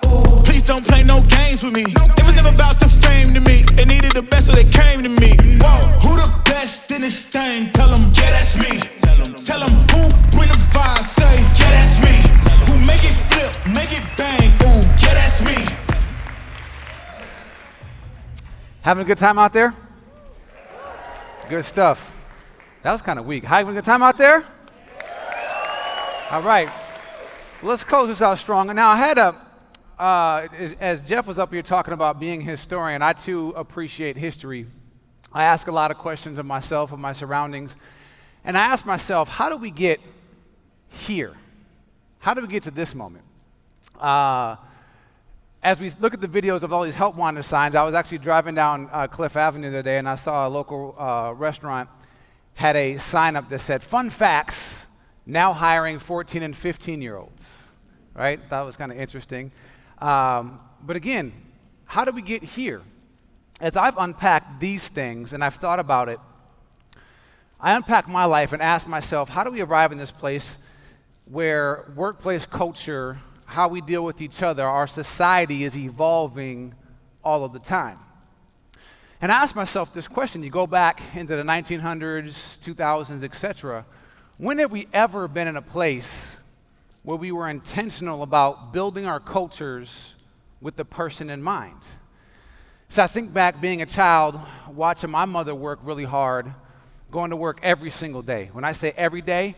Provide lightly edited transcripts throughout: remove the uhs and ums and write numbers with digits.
Ooh. Please don't play no games with me. It was never about the fame to me. They needed the best, so they came to me. Whoa. Who the best in this thing? Tell them, yeah, that's me. Tell them who bring the vibe. Say, yeah, that's me. Who make it flip, make it bang. Ooh, yeah, that's me. Having a good time out there? Good stuff. That was kind of weak. Having a good time out there? All right. Let's close this out strong. Now, I had as Jeff was up here talking about being a historian, I too appreciate history. I ask a lot of questions of myself, of my surroundings, and I ask myself, how do we get here? How do we get to this moment? As we look at the videos of all these help wanted signs, I was actually driving down Cliff Avenue the other day, and I saw a local restaurant had a sign up that said, "Fun facts, now hiring 14 and 15-year-olds." Right? That was kind of interesting. But again, how do we get here? As I've unpacked these things and I've thought about it, I unpack my life and ask myself, how do we arrive in this place where workplace culture, how we deal with each other, our society is evolving all of the time? And I ask myself this question. You go back into the 1900s, 2000s, etc. When have we ever been in a place where we were intentional about building our cultures with the person in mind? So I think back being a child, watching my mother work really hard, going to work every single day. When I say every day,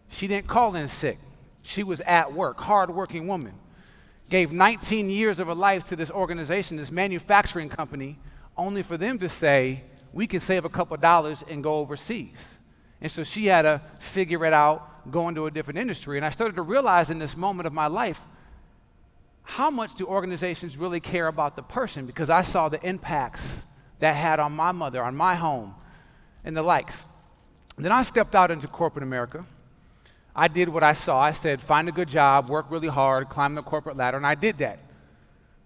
she didn't call in sick. She was at work, hard-working woman. Gave 19 years of her life to this organization, this manufacturing company, only for them to say, we can save a couple dollars and go overseas. And so she had to figure it out, go into a different industry. And I started to realize in this moment of my life, how much do organizations really care about the person? Because I saw the impacts that had on my mother, on my home, and the likes. And then I stepped out into corporate America. I did what I saw. I said, find a good job, work really hard, climb the corporate ladder, and I did that.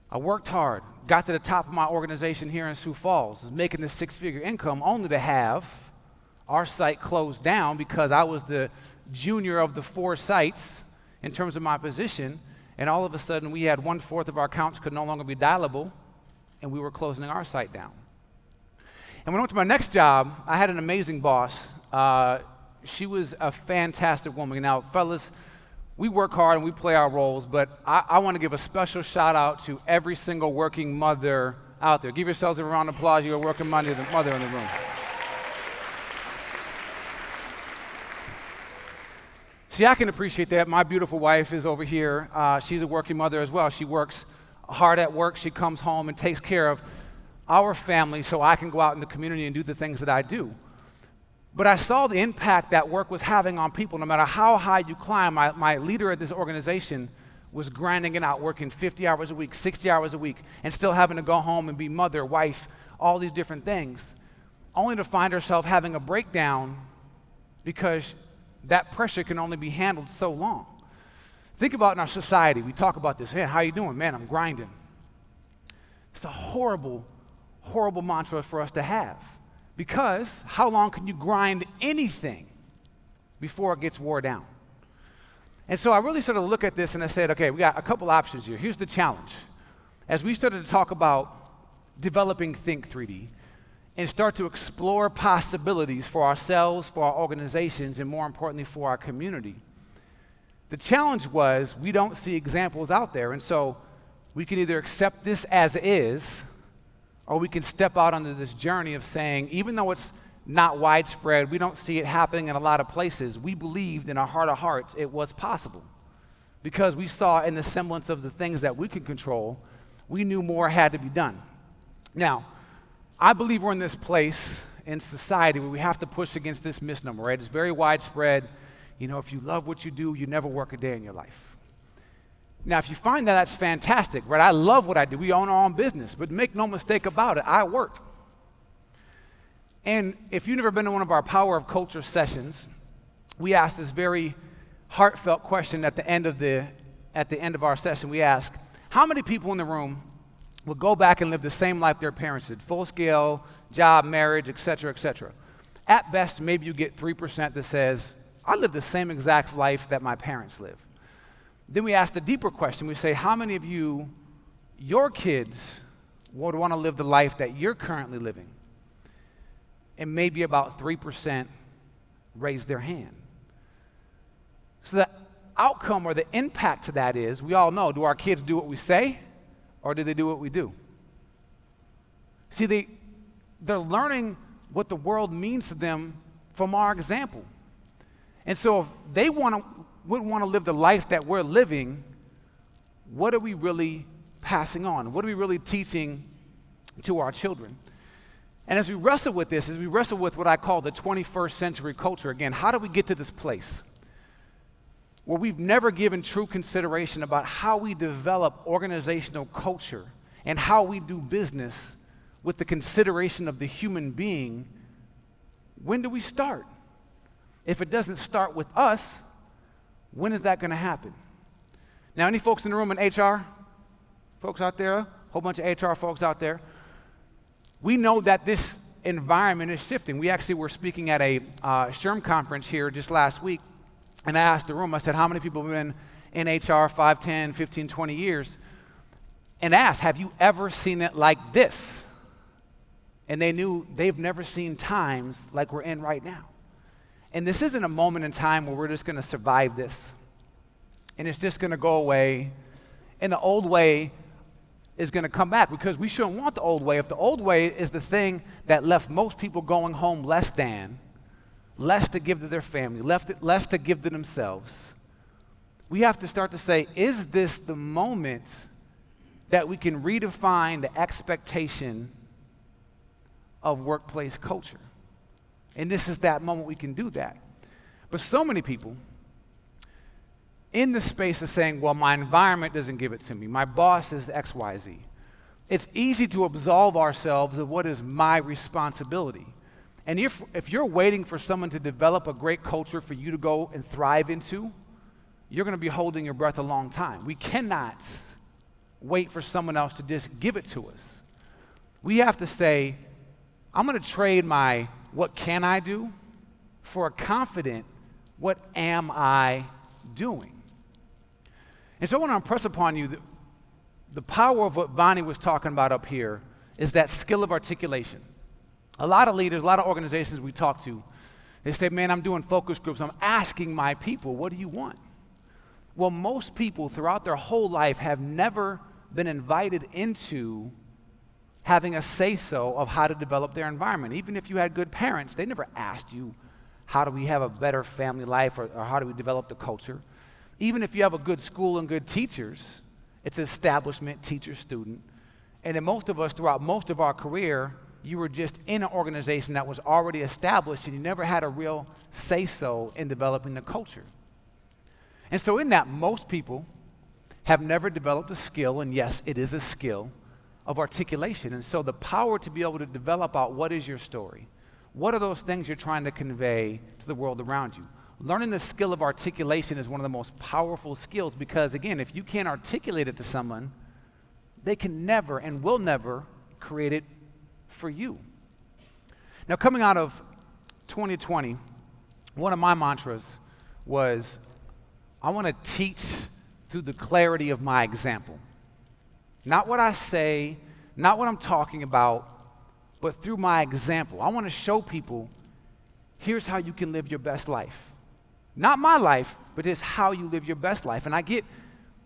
I worked hard, got to the top of my organization here in Sioux Falls, was making this six-figure income, only to have our site closed down because I was the junior of the 4 sites in terms of my position, and all of a sudden we had 1/4 of our accounts could no longer be dialable, and we were closing our site down. And when I went to my next job, I had an amazing boss. She was a fantastic woman. Now, fellas, we work hard and we play our roles, but I want to give a special shout out to every single working mother out there. Give yourselves a round of applause. You're a working mother in the room. See, I can appreciate that. My beautiful wife is over here. She's a working mother as well. She works hard at work. She comes home and takes care of our family so I can go out in the community and do the things that I do. But I saw the impact that work was having on people. No matter how high you climb, my leader at this organization was grinding it out, working 50 hours a week, 60 hours a week, and still having to go home and be mother, wife, all these different things, only to find herself having a breakdown because that pressure can only be handled so long. Think about in our society, we talk about this, hey, how you doing? Man, I'm grinding. It's a horrible, horrible mantra for us to have. Because how long can you grind anything before it gets wore down? And so I really started to look at this and I said, okay, we got a couple options here. Here's the challenge. As we started to talk about developing Think 3D and start to explore possibilities for ourselves, for our organizations, and more importantly, for our community, the challenge was we don't see examples out there. And so we can either accept this as is, or we can step out onto this journey of saying, even though it's not widespread, we don't see it happening in a lot of places, we believed in our heart of hearts it was possible. Because we saw in the semblance of the things that we could control, we knew more had to be done. Now, I believe we're in this place in society where we have to push against this misnomer, right? It's very widespread. You know, if you love what you do, you never work a day in your life. Now, if you find that, that's fantastic, right? I love what I do. We own our own business, but make no mistake about it, I work. And if you've never been to one of our Power of Culture sessions, we ask this very heartfelt question at the end of our session. We ask, how many people in the room will go back and live the same life their parents did? Full scale, job, marriage, et cetera, et cetera. At best, maybe you get 3% that says, I live the same exact life that my parents live. Then we ask the deeper question. We say, how many of you, your kids, would want to live the life that you're currently living? And maybe about 3% raise their hand. So the outcome or the impact to that is, we all know, do our kids do what we say, or do they do what we do? See, they're learning what the world means to them from our example. And so if they wouldn't want to live the life that we're living, what are we really passing on? What are we really teaching to our children? And as we wrestle with this, as we wrestle with what I call the 21st century culture, again, how do we get to this place where we've never given true consideration about how we develop organizational culture and how we do business with the consideration of the human being? When do we start? If it doesn't start with us, when is that going to happen? Now, any folks in the room in HR? Folks out there? A whole bunch of HR folks out there? We know that this environment is shifting. We actually were speaking at a SHRM conference here just last week, and I asked the room, I said, how many people have been in HR 5, 10, 15, 20 years? And asked, have you ever seen it like this? And they knew they've never seen times like we're in right now. And this isn't a moment in time where we're just going to survive this, and it's just going to go away, and the old way is going to come back, because we shouldn't want the old way. If the old way is the thing that left most people going home less to give to their family, less to give to themselves, we have to start to say, is this the moment that we can redefine the expectation of workplace culture? And this is that moment we can do that. But so many people in the space of saying, well, my environment doesn't give it to me, my boss is XYZ. It's easy to absolve ourselves of what is my responsibility. And if you're waiting for someone to develop a great culture for you to go and thrive into, you're going to be holding your breath a long time. We cannot wait for someone else to just give it to us. We have to say, I'm going to trade my what can I do for a confident what am I doing. And so I want to impress upon you that the power of what Vonnie was talking about up here is that skill of articulation. A lot of leaders, a lot of organizations we talk to, they say, man, I'm doing focus groups. I'm asking my people, what do you want? Well, most people throughout their whole life have never been invited into having a say-so of how to develop their environment. Even if you had good parents, they never asked you, how do we have a better family life, or how do we develop the culture? Even if you have a good school and good teachers, it's establishment, teacher, student. And then most of us, throughout most of our career, you were just in an organization that was already established, and you never had a real say-so in developing the culture. And so in that, most people have never developed a skill, and yes, it is a skill, of articulation. And so the power to be able to develop out what is your story, what are those things you're trying to convey to the world around you. Learning the skill of articulation is one of the most powerful skills, because again, if you can't articulate it to someone, they can never and will never create it for you. Now, coming out of 2020, one of my mantras was, I want to teach through the clarity of my example. Not what I say, not what I'm talking about, but through my example. I want to show people, here's how you can live your best life. Not my life, but it's how you live your best life. And I get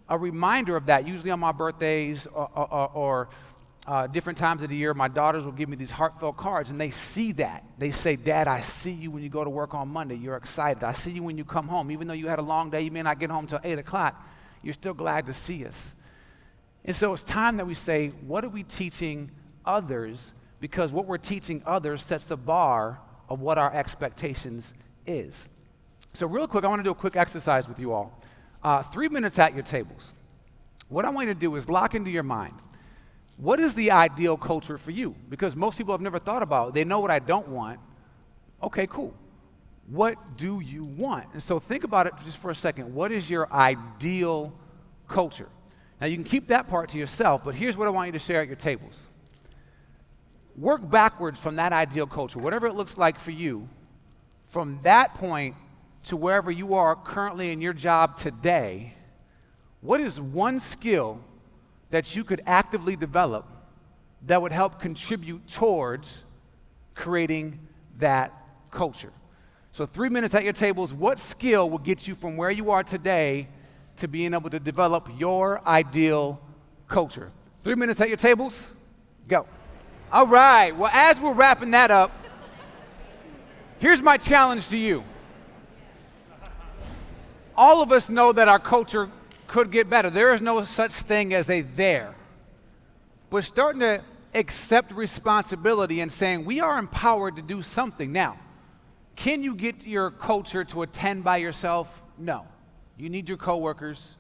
a reminder of that usually on my birthdays or different times of the year. My daughters will give me these heartfelt cards, and they see that. They say, Dad, I see you when you go to work on Monday. You're excited. I see you when you come home. Even though you had a long day, you may not get home till 8 o'clock. You're still glad to see us. And so it's time that we say, what are we teaching others? Because what we're teaching others sets the bar of what our expectations is. So real quick, I want to do a quick exercise with you all. 3 minutes at your tables. What I want you to do is lock into your mind, what is the ideal culture for you? Because most people have never thought about it. They know what I don't want. Okay, cool. What do you want? And so think about it just for a second. What is your ideal culture? Now, you can keep that part to yourself, but here's what I want you to share at your tables. Work backwards from that ideal culture, whatever it looks like for you, from that point to wherever you are currently in your job today. What is one skill that you could actively develop that would help contribute towards creating that culture? So 3 minutes at your tables, what skill will get you from where you are today to being able to develop your ideal culture? 3 minutes at your tables, go. All right, well, as we're wrapping that up, here's my challenge to you. All of us know that our culture could get better. There is no such thing as a there. We're starting to accept responsibility and saying we are empowered to do something. Now, can you get your culture to a 10 by yourself? No. You need your coworkers.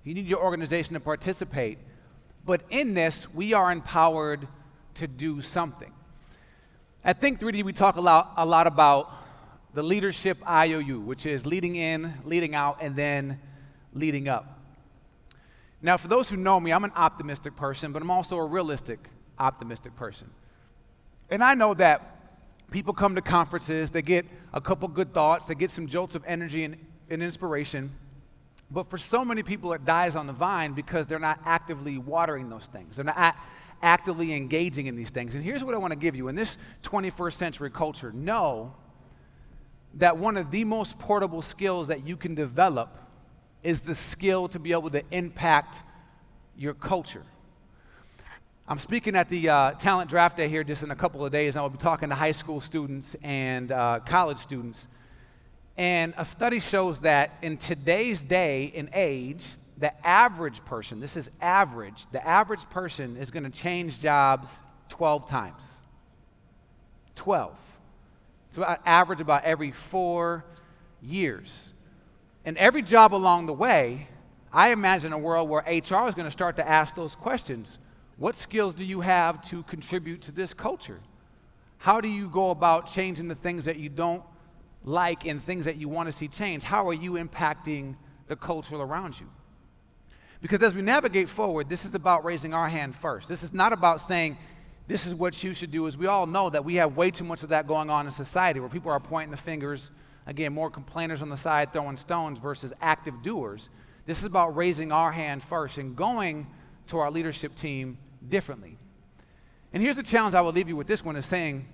You need your organization to participate. But in this, we are empowered to do something. At Think 3D, we talk a lot about the leadership IOU, which is leading in, leading out, and then leading up. Now, for those who know me, I'm an optimistic person, but I'm also a realistic, optimistic person. And I know that people come to conferences, they get a couple good thoughts, they get some jolts of energy and inspiration, but for so many people it dies on the vine because they're not actively watering those things. They're not actively engaging in these things. And here's what I want to give you. In this 21st century culture, know that one of the most portable skills that you can develop is the skill to be able to impact your culture. I'm speaking at the Talent Draft Day here just in a couple of days, and I'll be talking to high school students and college students. And a study shows that in today's day and age, the average person, this is average, the average person is going to change jobs 12 times. 12. So average about every 4 years. And every job along the way, I imagine a world where HR is going to start to ask those questions. What skills do you have to contribute to this culture? How do you go about changing the things that you don't like and things that you want to see change? How are you impacting the culture around you? Because as we navigate forward, this is about raising our hand first. This is not about saying, this is what you should do, as we all know that we have way too much of that going on in society where people are pointing the fingers, again, more complainers on the side throwing stones versus active doers. This is about raising our hand first and going to our leadership team differently. And here's the challenge I will leave you with this one is saying,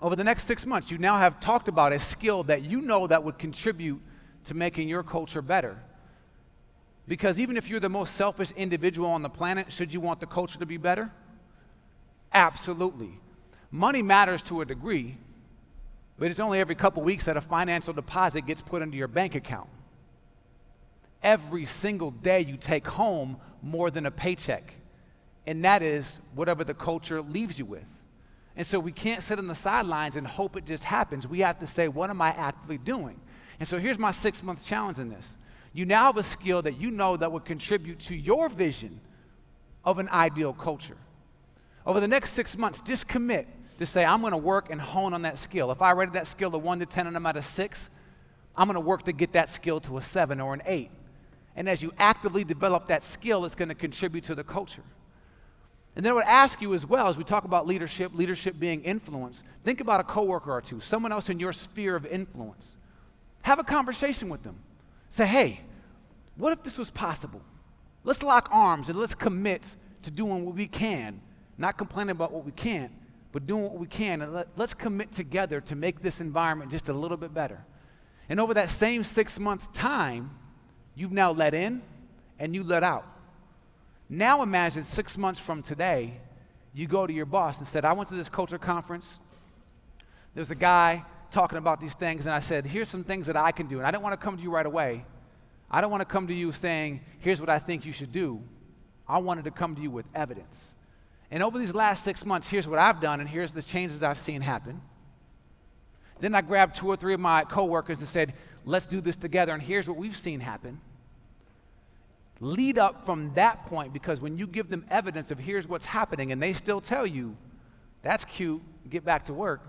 over the next 6 months, you now have talked about a skill that you know that would contribute to making your culture better. Because even if you're the most selfish individual on the planet, should you want the culture to be better? Absolutely. Money matters to a degree, but it's only every couple weeks that a financial deposit gets put into your bank account. Every single day you take home more than a paycheck, and that is whatever the culture leaves you with. And so we can't sit on the sidelines and hope it just happens. We have to say, what am I actively doing? And so here's my 6-month challenge in this. You now have a skill that you know that would contribute to your vision of an ideal culture. Over the next 6 months, just commit to say, I'm going to work and hone on that skill. If I rated that skill a 1 to 10 and I'm at a 6, I'm going to work to get that skill to a 7 or an 8. And as you actively develop that skill, it's going to contribute to the culture. And then I would ask you as well, as we talk about leadership being influence, think about a coworker or two, someone else in your sphere of influence. Have a conversation with them. Say, hey, what if this was possible? Let's lock arms and let's commit to doing what we can, not complaining about what we can't, but doing what we can, and let's commit together to make this environment just a little bit better. And over that same 6-month time, you've now let in and you let out. Now imagine 6 months from today, you go to your boss and said, I went to this culture conference. There's a guy talking about these things, and I said, here's some things that I can do. And I didn't want to come to you right away. I don't want to come to you saying, here's what I think you should do. I wanted to come to you with evidence. And over these last 6 months, here's what I've done, and here's the changes I've seen happen. Then I grabbed 2 or 3 of my coworkers and said, let's do this together, and here's what we've seen happen. Lead up from that point, because when you give them evidence of here's what's happening, and they still tell you, that's cute, get back to work,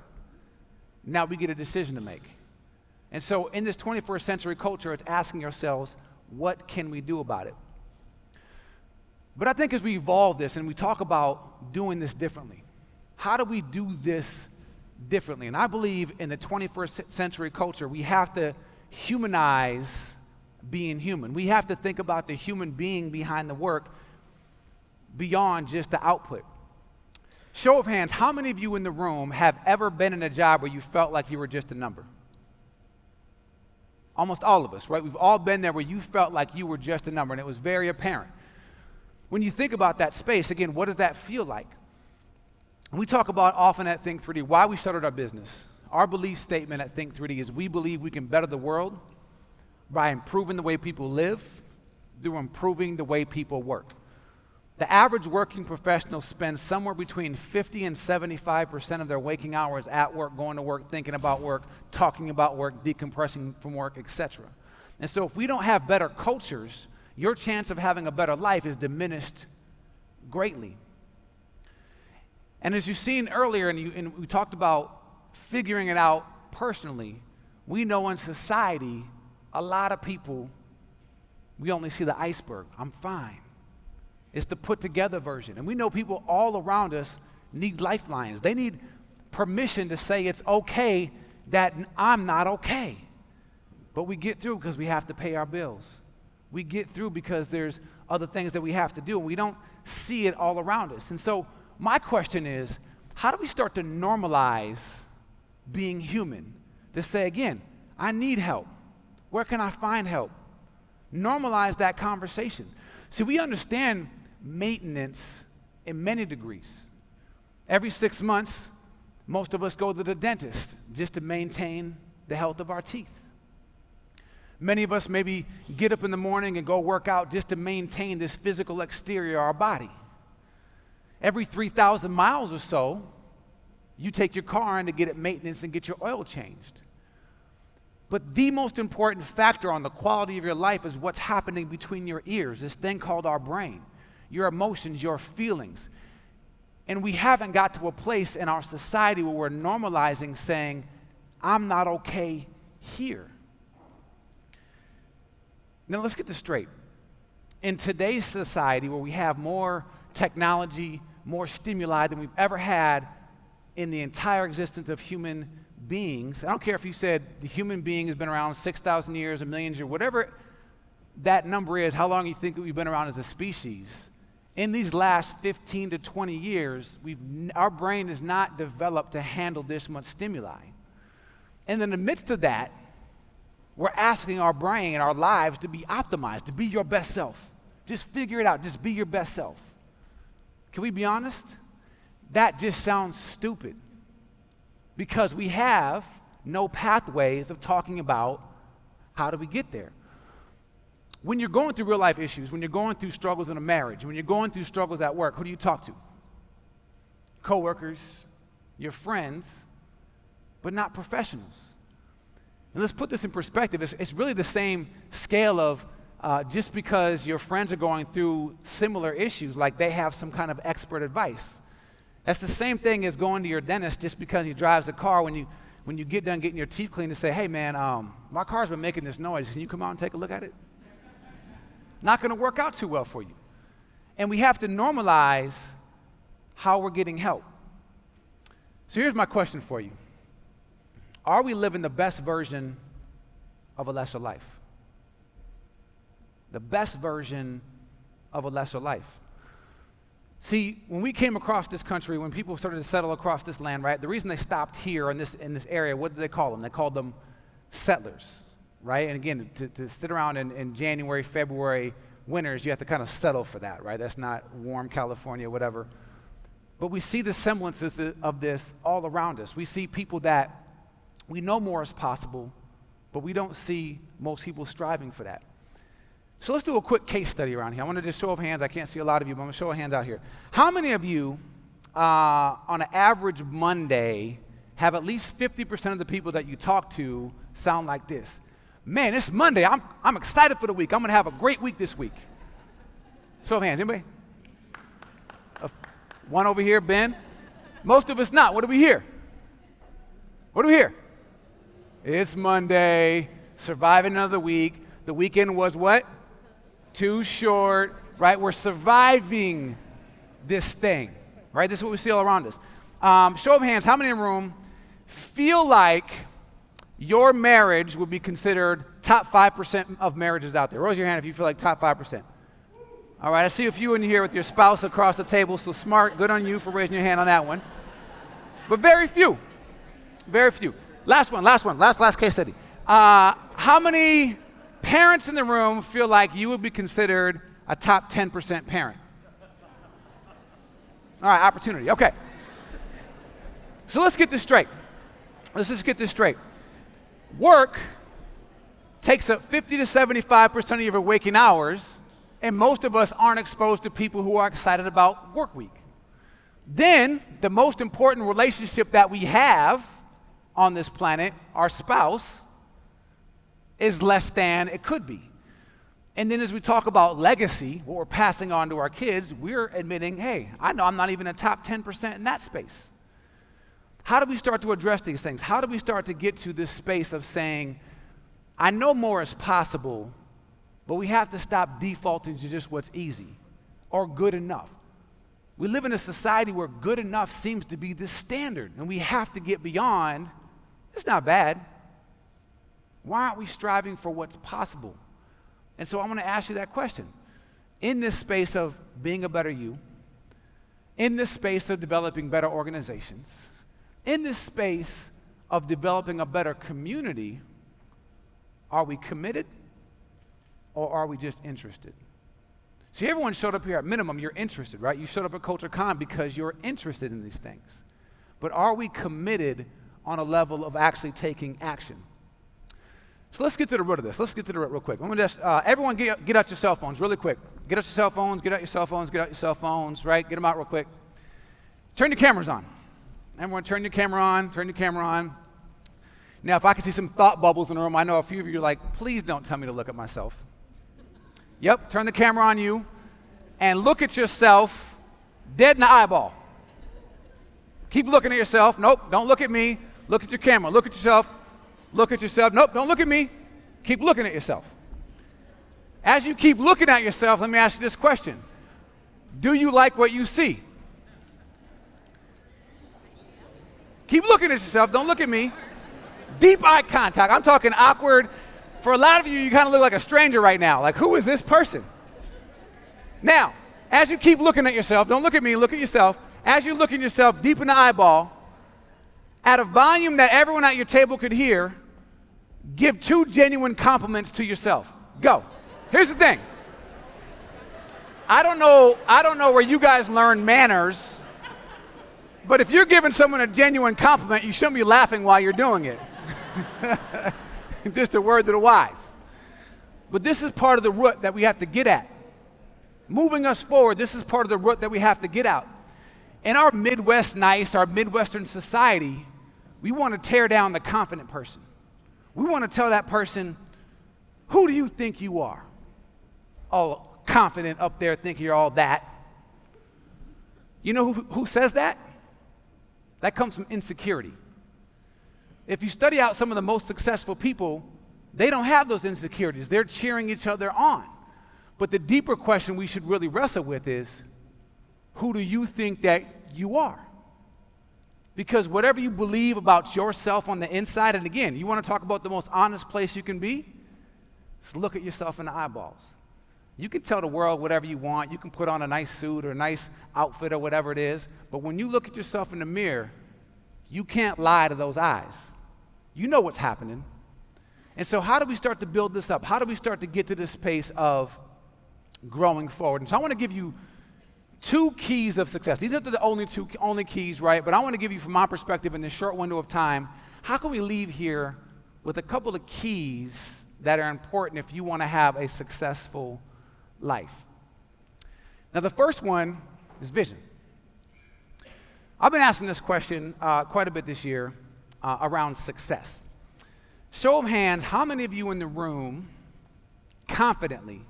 now we get a decision to make. And so in this 21st century culture, it's asking ourselves, what can we do about it? But I think as we evolve this and we talk about doing this differently, how do we do this differently? And I believe in the 21st century culture, we have to humanize being human. We have to think about the human being behind the work beyond just the output. Show of hands, how many of you in the room have ever been in a job where you felt like you were just a number? Almost all of us, right? We've all been there where you felt like you were just a number, and it was very apparent. When you think about that space, again, what does that feel like? And we talk about often at Think 3D why we started our business. Our belief statement at Think 3D is we believe we can better the world by improving the way people live through improving the way people work. The average working professional spends somewhere between 50 and 75% of their waking hours at work, going to work, thinking about work, talking about work, decompressing from work, etc. And so if we don't have better cultures, your chance of having a better life is diminished greatly. And as you've seen earlier, and we talked about figuring it out personally, we know in society, a lot of people, we only see the iceberg. I'm fine. It's the put together version. And we know people all around us need lifelines. They need permission to say it's okay that I'm not okay. But we get through because we have to pay our bills. We get through because there's other things that we have to do, and we don't see it all around us. And so my question is, how do we start to normalize being human? To say, again, I need help. Where can I find help? Normalize that conversation. See, we understand maintenance in many degrees. Every 6 months, most of us go to the dentist just to maintain the health of our teeth. Many of us maybe get up in the morning and go work out just to maintain this physical exterior of our body. Every 3,000 miles or so, you take your car in to get it maintenance and get your oil changed. But the most important factor on the quality of your life is what's happening between your ears, this thing called our brain, your emotions, your feelings. And we haven't got to a place in our society where we're normalizing saying, I'm not okay here. Now let's get this straight. In today's society where we have more technology, more stimuli than we've ever had in the entire existence of human beings, I don't care if you said the human being has been around 6,000 years, a million years, whatever that number is, how long you think we've been around as a species, in these last 15 to 20 years, our brain is not developed to handle this much stimuli. And in the midst of that, we're asking our brain and our lives to be optimized, to be your best self. Just figure it out, just be your best self. Can we be honest? That just sounds stupid because we have no pathways of talking about how do we get there. When you're going through real life issues, when you're going through struggles in a marriage, when you're going through struggles at work, who do you talk to? Coworkers, your friends, but not professionals. And let's put this in perspective. It's really the same scale of just because your friends are going through similar issues, like they have some kind of expert advice. That's the same thing as going to your dentist just because he drives a car when you get done getting your teeth cleaned to say, hey man, my car's been making this noise. Can you come out and take a look at it? Not going to work out too well for you. And we have to normalize how we're getting help. So here's my question for you. Are we living the best version of a lesser life? The best version of a lesser life. See, when we came across this country, when people started to settle across this land, right, the reason they stopped here in this area, what did they call them? They called them settlers, right? And again, to sit around in January, February, winters, you have to kind of settle for that, right? That's not warm California, whatever. But we see the semblances of this all around us. We see people that we know more is possible, but we don't see most people striving for that. So let's do a quick case study around here. I want to just show of hands. I can't see a lot of you, but I'm going to show of hands out here. How many of you, on an average Monday, have at least 50% of the people that you talk to sound like this? Man, it's Monday. I'm excited for the week. I'm going to have a great week this week. Show of hands. Anybody? One over here, Ben. Most of us not. What do we hear? What do we hear? It's Monday. Surviving another week. The weekend was what? Too short, right? We're surviving this thing, right? This is what we see all around us. Show of hands, how many in the room feel like your marriage would be considered top 5% of marriages out there? Raise your hand if you feel like top 5%. All right, I see a few in here with your spouse across the table, so smart. Good on you for raising your hand on that one. But very few. Very few. Last case study. How many parents in the room feel like you would be considered a top 10% parent? All right, opportunity. Okay. So let's get this straight. Let's just get this straight. Work takes up 50 to 75% of your waking hours, and most of us aren't exposed to people who are excited about work week. Then, the most important relationship that we have on this planet, our spouse, is less than it could be. And then as we talk about legacy, what we're passing on to our kids, we're admitting, hey, I know I'm not even a top 10% in that space. How do we start to address these things? How do we start to get to this space of saying, I know more is possible, but we have to stop defaulting to just what's easy or good enough. We live in a society where good enough seems to be the standard, and we have to get beyond, it's not bad. Why aren't we striving for what's possible? And so I want to ask you that question. In this space of being a better you, in this space of developing better organizations, in this space of developing a better community, are we committed or are we just interested? See, everyone showed up here at minimum, you're interested, right? You showed up at CultureCon because you're interested in these things. But are we committed on a level of actually taking action? So let's get to the root of this. Let's get to the root real quick. I'm gonna just, everyone get out your cell phones really quick. Get out your cell phones, get out your cell phones, get out your cell phones, right? Get them out real quick. Turn your cameras on. Everyone turn your camera on, turn your camera on. Now, if I can see some thought bubbles in the room, I know a few of you are like, please don't tell me to look at myself. Yep, turn the camera on you and look at yourself dead in the eyeball. Keep looking at yourself. Nope, don't look at me. Look at your camera. Look at yourself. Look at yourself. Nope, don't look at me. Keep looking at yourself. As you keep looking at yourself, let me ask you this question. Do you like what you see? Keep looking at yourself. Don't look at me. Deep eye contact. I'm talking awkward. For a lot of you, you kind of look like a stranger right now. Like, who is this person? Now, as you keep looking at yourself, don't look at me, look at yourself. As you look at yourself deep in the eyeball, at a volume that everyone at your table could hear, give 2 genuine compliments to yourself. Go. Here's the thing. I don't know where you guys learn manners, but if you're giving someone a genuine compliment, you shouldn't be laughing while you're doing it. Just a word to the wise. But this is part of the root that we have to get at. Moving us forward, this is part of the root that we have to get out. In our Midwest nice, our Midwestern society, we want to tear down the confident person. We want to tell that person, who do you think you are? Oh, confident up there thinking you're all that. You know who says that? That comes from insecurity. If you study out some of the most successful people, they don't have those insecurities. They're cheering each other on. But the deeper question we should really wrestle with is, who do you think that you are? Because whatever you believe about yourself on the inside, and again, you want to talk about the most honest place you can be? Just look at yourself in the eyeballs. You can tell the world whatever you want. You can put on a nice suit or a nice outfit or whatever it is. But when you look at yourself in the mirror, you can't lie to those eyes. You know what's happening. And so how do we start to build this up? How do we start to get to this space of growing forward? And so I want to give you 2 keys of success. These aren't the only keys, right? But I want to give you, from my perspective, in this short window of time, how can we leave here with a couple of keys that are important if you want to have a successful life? Now, the first one is vision. I've been asking this question quite a bit this year around success. Show of hands, how many of you in the room confidently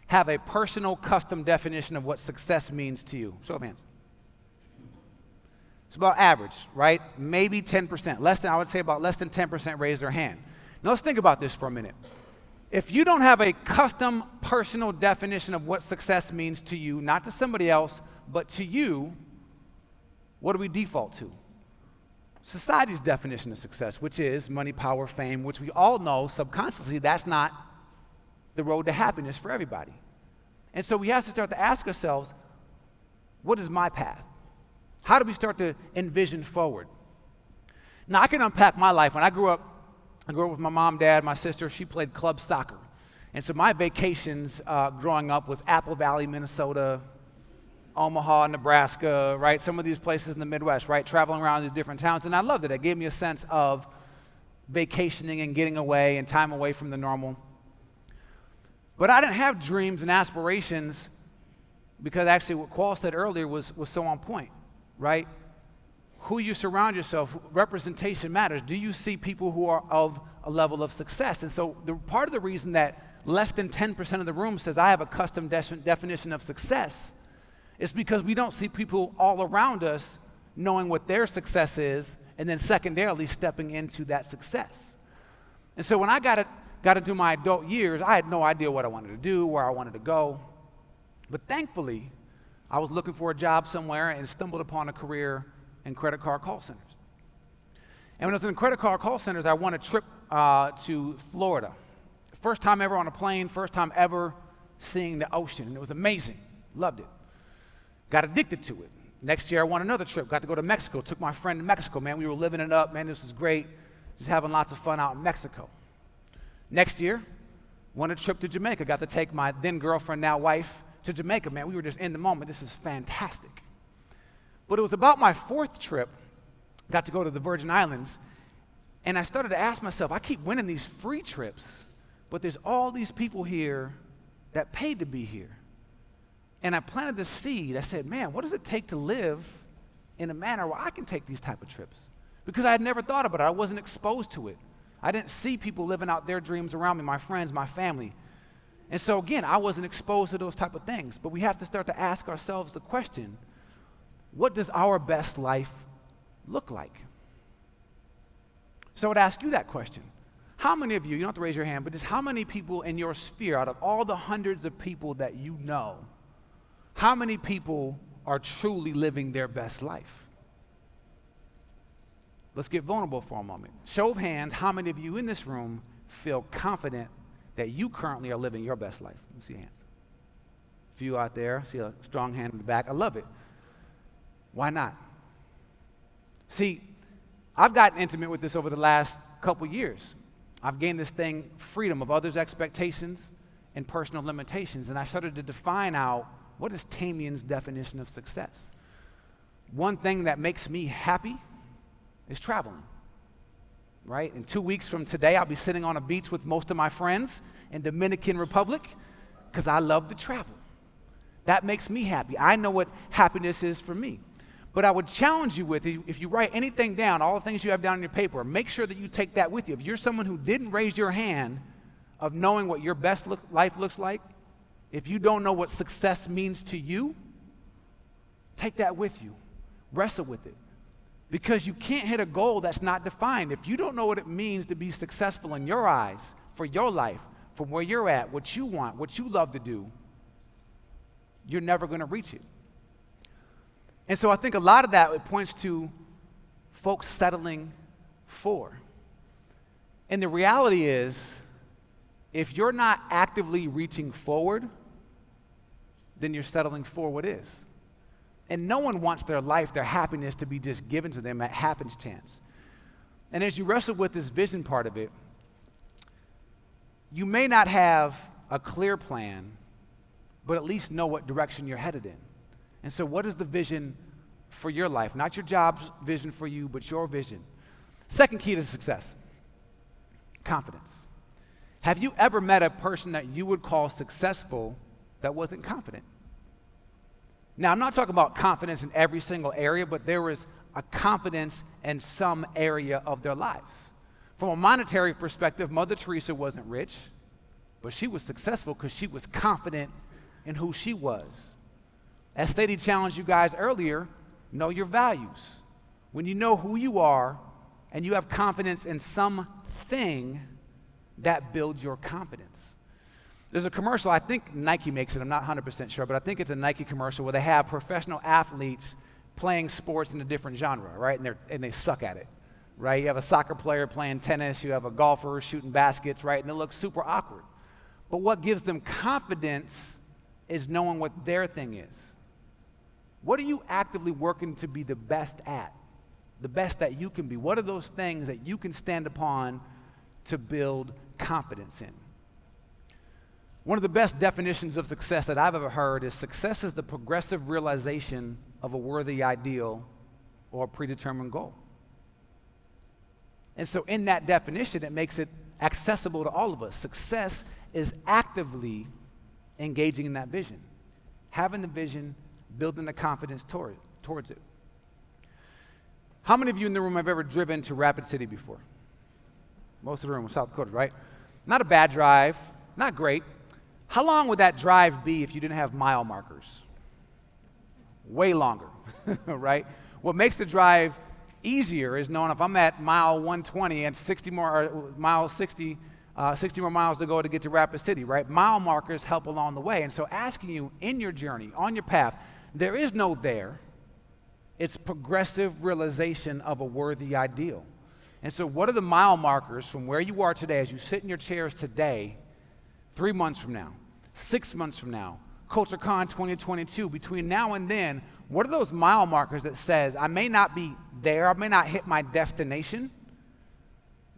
have a personal custom definition of what success means to you? Show of hands. It's about average, right? Maybe 10%. I would say about less than 10% raise their hand. Now let's think about this for a minute. If you don't have a custom personal definition of what success means to you, not to somebody else, but to you, what do we default to? society's definition of success, which is money, power, fame, which we all know subconsciously that's not the road to happiness for everybody. And so we have to start to ask ourselves, what is my path? How do we start to envision forward? Now, I can unpack my life. When I grew up with my mom, dad, my sister. She played club soccer. And so my vacations growing up was Apple Valley, Minnesota, Omaha, Nebraska, right? Some of these places in the Midwest, right? Traveling around these different towns. And I loved it. It gave me a sense of vacationing and getting away and time away from the normal. But I didn't have dreams and aspirations because actually what Qual said earlier was so on point, right? Who you surround yourself, representation matters. Do you see people who are of a level of success? And so part of the reason that less than 10% of the room says, I have a custom definition of success, is because we don't see people all around us knowing what their success is and then secondarily stepping into that success. And so when I got into my adult years, I had no idea what I wanted to do, where I wanted to go. But thankfully, I was looking for a job somewhere and stumbled upon a career in credit card call centers. And when I was in credit card call centers, I won a trip to Florida. First time ever on a plane, first time ever seeing the ocean, and it was amazing. Loved it. Got addicted to it. Next year, I won another trip. Got to go to Mexico. Took my friend to Mexico. Man, we were living it up. Man, this was great. Just having lots of fun out in Mexico. Next year, won a trip to Jamaica. Got to take my then girlfriend, now wife, to Jamaica. Man, we were just in the moment. This is fantastic. But it was about my fourth trip, got to go to the Virgin Islands, and I started to ask myself, I keep winning these free trips, but there's all these people here that paid to be here. And I planted the seed. I said, man, what does it take to live in a manner where I can take these type of trips? Because I had never thought about it. I wasn't exposed to it. I didn't see people living out their dreams around me, my friends, my family. And so again, I wasn't exposed to those type of things. But we have to start to ask ourselves the question, what does our best life look like? So I would ask you that question. How many of you don't have to raise your hand, but just how many people in your sphere, out of all the hundreds of people that you know, how many people are truly living their best life? Let's get vulnerable for a moment. Show of hands, how many of you in this room feel confident that you currently are living your best life? Let me see your hands. A few out there. I see a strong hand in the back. I love it. Why not? See, I've gotten intimate with this over the last couple years. I've gained this thing, freedom of others' expectations and personal limitations, and I started to define out what is Tamien's definition of success. One thing that makes me happy is traveling, right? In 2 weeks from today, I'll be sitting on a beach with most of my friends in Dominican Republic because I love to travel. That makes me happy. I know what happiness is for me. But I would challenge you with, if you write anything down, all the things you have down on your paper, make sure that you take that with you. If you're someone who didn't raise your hand of knowing what your best life looks like, if you don't know what success means to you, take that with you. Wrestle with it. Because you can't hit a goal that's not defined. If you don't know what it means to be successful in your eyes, for your life, from where you're at, what you want, what you love to do, you're never going to reach it. And so I think a lot of that, it points to folks settling for. And the reality is, if you're not actively reaching forward, then you're settling for what is. And no one wants their life, their happiness to be just given to them at happenstance. And as you wrestle with this vision part of it, you may not have a clear plan, but at least know what direction you're headed in. And so what is the vision for your life? Not your job's vision for you, but your vision. Second key to success, confidence. Have you ever met a person that you would call successful that wasn't confident? Now, I'm not talking about confidence in every single area, but there was a confidence in some area of their lives. From a monetary perspective, Mother Teresa wasn't rich, but she was successful because she was confident in who she was. As Sadie challenged you guys earlier, know your values. When you know who you are and you have confidence in something, that builds your confidence. There's a commercial, I think Nike makes it, I'm not 100% sure, but I think it's a Nike commercial where they have professional athletes playing sports in a different genre, right? And they suck at it, right? You have a soccer player playing tennis, you have a golfer shooting baskets, right? And they look super awkward. But what gives them confidence is knowing what their thing is. What are you actively working to be the best at? The best that you can be? What are those things that you can stand upon to build confidence in? One of the best definitions of success that I've ever heard is success is the progressive realization of a worthy ideal or a predetermined goal. And so in that definition, it makes it accessible to all of us. Success is actively engaging in that vision, having the vision, building the confidence towards it. How many of you in the room have ever driven to Rapid City before? Most of the room was South Dakota, right? Not a bad drive, not great. How long would that drive be if you didn't have mile markers? Way longer, right? What makes the drive easier is knowing if I'm at mile 120 and 60 more miles to go to get to Rapid City, right? Mile markers help along the way. And so asking you in your journey, on your path, there is no there. It's progressive realization of a worthy ideal. And so what are the mile markers from where you are today as you sit in your chairs today, 3 months from now, 6 months from now, CultureCon 2022, between now and then, what are those mile markers that says, I may not be there, I may not hit my destination,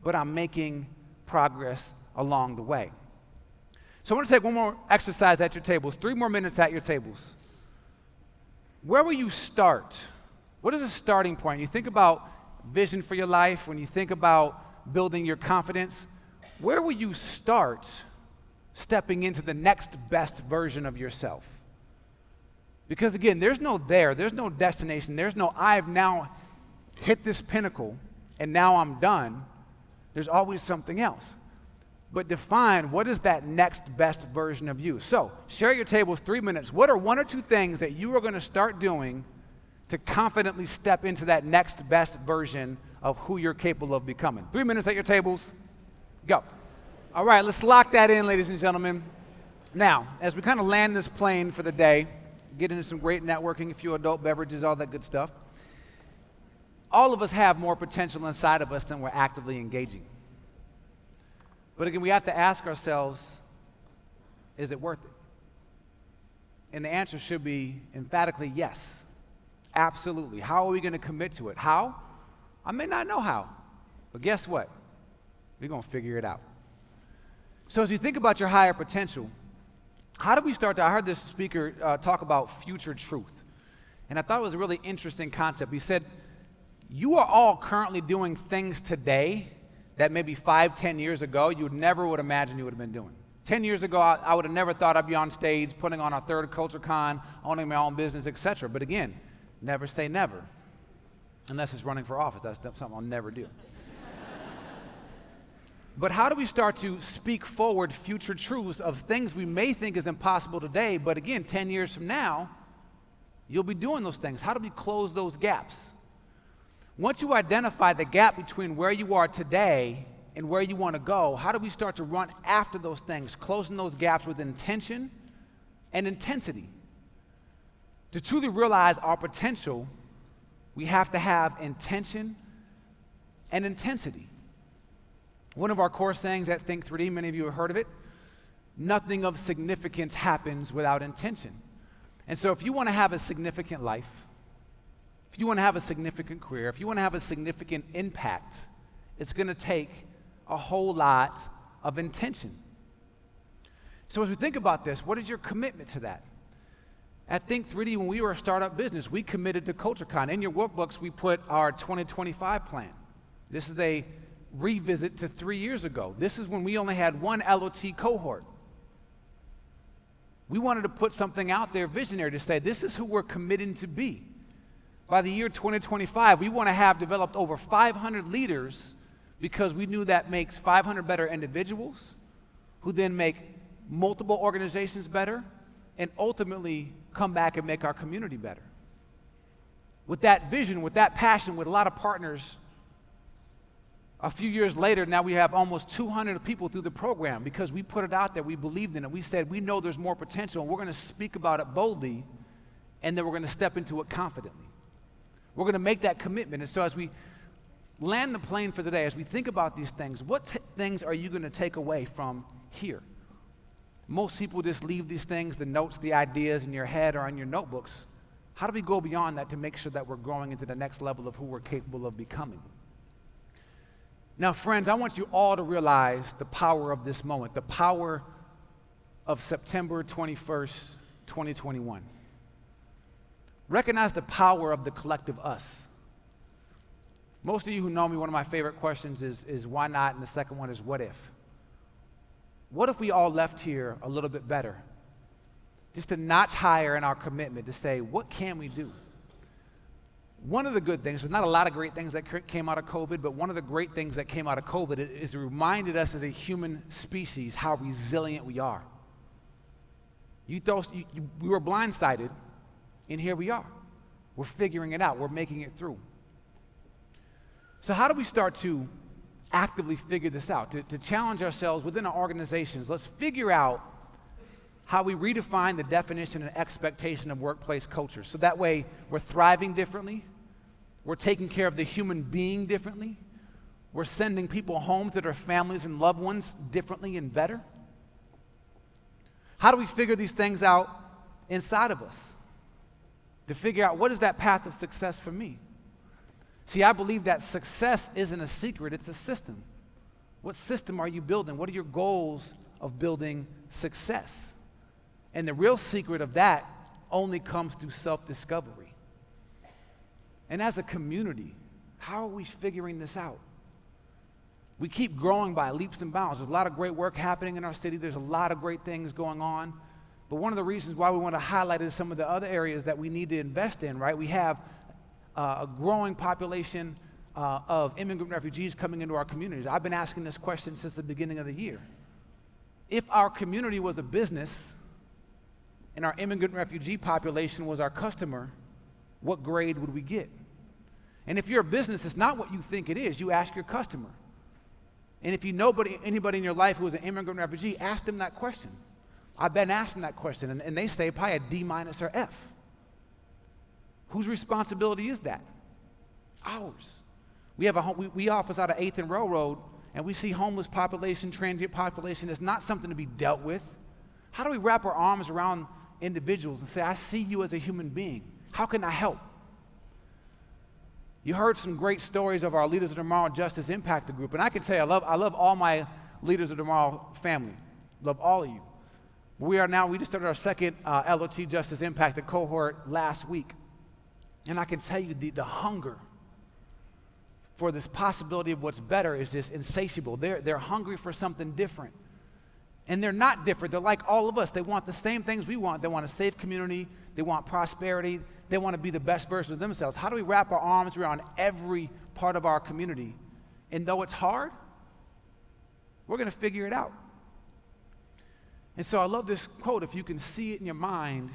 but I'm making progress along the way. So I want to take one more exercise at your tables, 3 more minutes at your tables. Where will you start? What is a starting point? You think about vision for your life, when you think about building your confidence, where will you start stepping into the next best version of yourself? Because again, there's no there, there's no destination, there's no I've now hit this pinnacle and now I'm done. There's always something else. But define what is that next best version of you. So share your tables, 3 minutes. What are 1 or 2 things that you are going to start doing to confidently step into that next best version of who you're capable of becoming? 3 minutes at your tables. Go. All right, let's lock that in, ladies and gentlemen. Now, as we kind of land this plane for the day, get into some great networking, a few adult beverages, all that good stuff. All of us have more potential inside of us than we're actively engaging. But again, we have to ask ourselves, is it worth it? And the answer should be emphatically yes. Absolutely. How are we going to commit to it? How? I may not know how, but guess what? We're going to figure it out. So as you think about your higher potential, how do we start to, I heard this speaker talk about future truth. And I thought it was a really interesting concept. He said, you are all currently doing things today that maybe 5, 10 years ago you never would imagine you would have been doing. 10 years ago, I would have never thought I'd be on stage, putting on our 3rd CultureCon, owning my own business, etc. But again, never say never, unless it's running for office. That's something I'll never do. But how do we start to speak forward future truths of things we may think is impossible today, but again, 10 years from now, you'll be doing those things. How do we close those gaps? Once you identify the gap between where you are today and where you want to go, how do we start to run after those things, closing those gaps with intention and intensity? To truly realize our potential, we have to have intention and intensity. One of our core sayings at Think 3D, many of you have heard of it, nothing of significance happens without intention. And so if you want to have a significant life, if you want to have a significant career, if you want to have a significant impact, it's going to take a whole lot of intention. So as we think about this, what is your commitment to that? At Think 3D, when we were a startup business, we committed to CultureCon. In your workbooks, we put our 2025 plan. This is a revisit to 3 years ago. This is when we only had 1 LOT cohort. We wanted to put something out there visionary to say, this is who we're committing to be. By the year 2025, we want to have developed over 500 leaders because we knew that makes 500 better individuals who then make multiple organizations better and ultimately come back and make our community better. With that vision, with that passion, with a lot of partners, a few years later, now we have almost 200 people through the program because we put it out there, we believed in it, we said we know there's more potential and we're going to speak about it boldly and then we're going to step into it confidently. We're going to make that commitment. And so as we land the plane for today, as we think about these things, what things are you going to take away from here? Most people just leave these things, the notes, the ideas in your head or in your notebooks. How do we go beyond that to make sure that we're growing into the next level of who we're capable of becoming? Now, friends, I want you all to realize the power of this moment, the power of September 21st, 2021. Recognize the power of the collective us. Most of you who know me, one of my favorite questions is why not? And the second one is what if? What if we all left here a little bit better? Just a notch higher in our commitment to say, what can we do? One of the good things, there's not a lot of great things that came out of COVID, but one of the great things that came out of COVID is it reminded us as a human species how resilient we are. We were blindsided, and here we are. We're figuring it out. We're making it through. So how do we start to actively figure this out, to challenge ourselves within our organizations? Let's figure out how we redefine the definition and expectation of workplace culture. So that way we're thriving differently, we're taking care of the human being differently, we're sending people home to their families and loved ones differently and better. How do we figure these things out inside of us? To figure out what is that path of success for me? See, I believe that success isn't a secret, it's a system. What system are you building? What are your goals of building success? And the real secret of that only comes through self-discovery. And as a community, how are we figuring this out? We keep growing by leaps and bounds. There's a lot of great work happening in our city. There's a lot of great things going on. But one of the reasons why we want to highlight is some of the other areas that we need to invest in, right? We have a growing population of immigrant refugees coming into our communities. I've been asking this question since the beginning of the year. If our community was a business and our immigrant refugee population was our customer, what grade would we get? And if you're a business, it's not what you think it is. You ask your customer. And if you know anybody in your life who is an immigrant refugee, ask them that question. I've been asking that question, and they say probably a D- or F. Whose responsibility is that? Ours. We have we office out of 8th and Railroad, and we see homeless population, transient population as not something to be dealt with. How do we wrap our arms around individuals and say, I see you as a human being. How can I help? You heard some great stories of our Leaders of Tomorrow Justice Impact Group, and I can tell you, I love all my Leaders of Tomorrow family. Love all of you. We just started our second LOT Justice Impact cohort last week. And I can tell you the hunger for this possibility of what's better is just insatiable. They're hungry for something different. And they're not different. They're like all of us. They want the same things we want. They want a safe community. They want prosperity. They want to be the best version of themselves. How do we wrap our arms around every part of our community? And though it's hard, we're going to figure it out. And so I love this quote, if you can see it in your mind,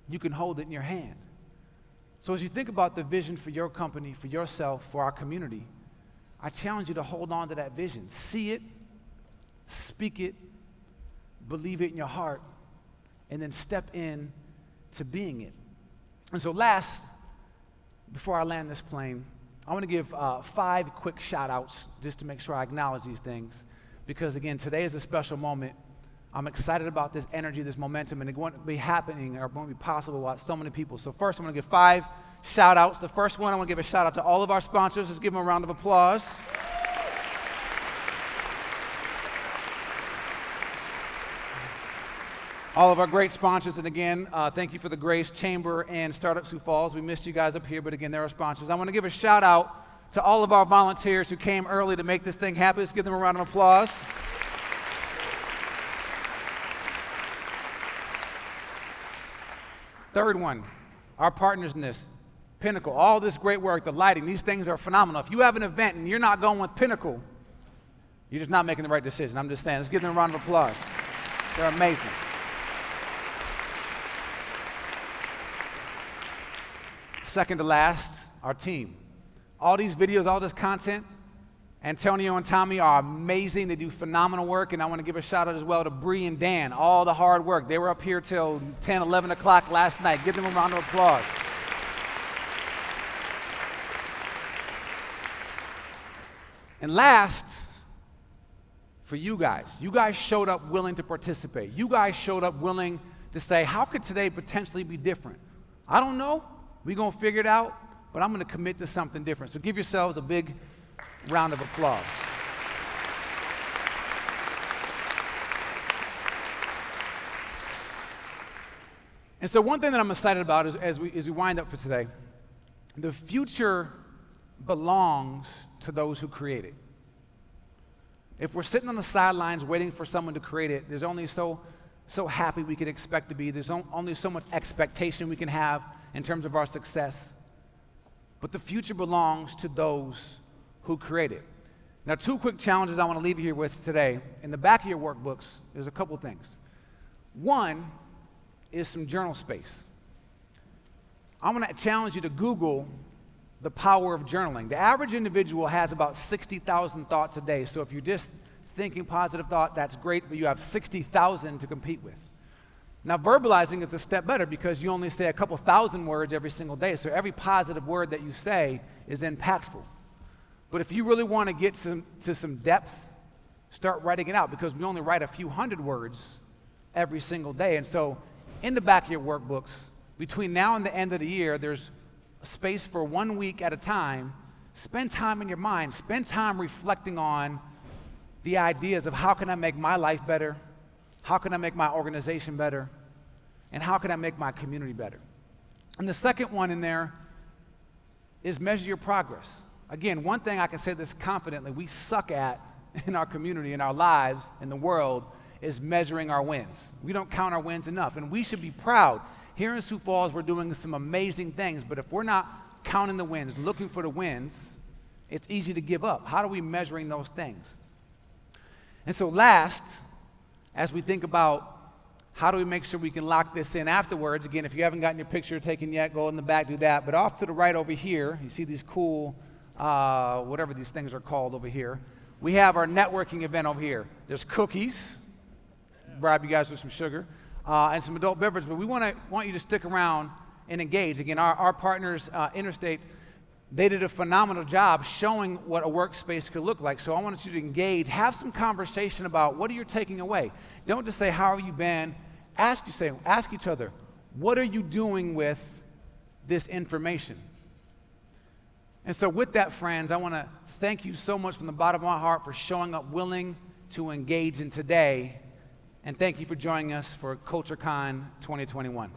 you can hold it in your hand. So as you think about the vision for your company, for yourself, for our community, I challenge you to hold on to that vision. See it, speak it, believe it in your heart, and then step in to being it. And so last, before I land this plane, I want to give 5 quick shout outs just to make sure I acknowledge these things. Because again, today is a special moment. I'm excited about this energy, this momentum, and it won't be happening or won't be possible without so many people. So first, I'm going to give 5 shout outs. The first one, I want to give a shout out to all of our sponsors. Let's give them a round of applause. All of our great sponsors, and again, thank you for the Grace Chamber and Startup Sioux Falls. We missed you guys up here, but again, they're our sponsors. I want to give a shout out to all of our volunteers who came early to make this thing happen. Let's give them a round of applause. Third one, our partners in this, Pinnacle, all this great work, the lighting, these things are phenomenal. If you have an event and you're not going with Pinnacle, you're just not making the right decision. I'm just saying, let's give them a round of applause. They're amazing. Second to last, our team. All these videos, all this content, Antonio and Tommy are amazing. They do phenomenal work, and I want to give a shout out as well to Bree and Dan, all the hard work. They were up here till 10, 11 o'clock last night. Give them a round of applause. And last, for you guys showed up willing to participate. You guys showed up willing to say, how could today potentially be different? I don't know. We're going to figure it out, but I'm going to commit to something different. So give yourselves a big round of applause. And so one thing that I'm excited about is as we wind up for today, the future belongs to those who create it. If we're sitting on the sidelines waiting for someone to create it, there's only so happy we can expect to be. There's only so much expectation we can have in terms of our success. But the future belongs to those who create it. Now, 2 quick challenges I want to leave you here with today. In the back of your workbooks, there's a couple things. One is some journal space. I'm going to challenge you to Google the power of journaling. The average individual has about 60,000 thoughts a day. So if you're just thinking positive thought, that's great, but you have 60,000 to compete with. Now, verbalizing is a step better because you only say a couple thousand words every single day. So every positive word that you say is impactful. But if you really want to get to some depth, start writing it out because we only write a few hundred words every single day. And so in the back of your workbooks, between now and the end of the year, there's space for 1 week at a time. Spend time in your mind. Spend time reflecting on the ideas of how can I make my life better, how can I make my organization better, and how can I make my community better. And the second one in there is measure your progress. Again, one thing I can say this confidently, we suck at in our community, in our lives, in the world, is measuring our wins. We don't count our wins enough, and we should be proud. Here in Sioux Falls, we're doing some amazing things, but if we're not counting the wins, looking for the wins, it's easy to give up. How are we measuring those things? And so last, as we think about how do we make sure we can lock this in afterwards, again, if you haven't gotten your picture taken yet, go in the back, do that. But off to the right over here, you see these cool, whatever these things are called over here. We have our networking event over here. There's cookies, bribe you guys with some sugar, and some adult beverages, but we want you to stick around and engage. Again, our partners, Interstate, they did a phenomenal job showing what a workspace could look like. So I want you to engage, have some conversation about what are you taking away. Don't just say, how have you been? Ask each other, what are you doing with this information? And so with that, friends, I want to thank you so much from the bottom of my heart for showing up willing to engage in today. And thank you for joining us for CultureCon 2021.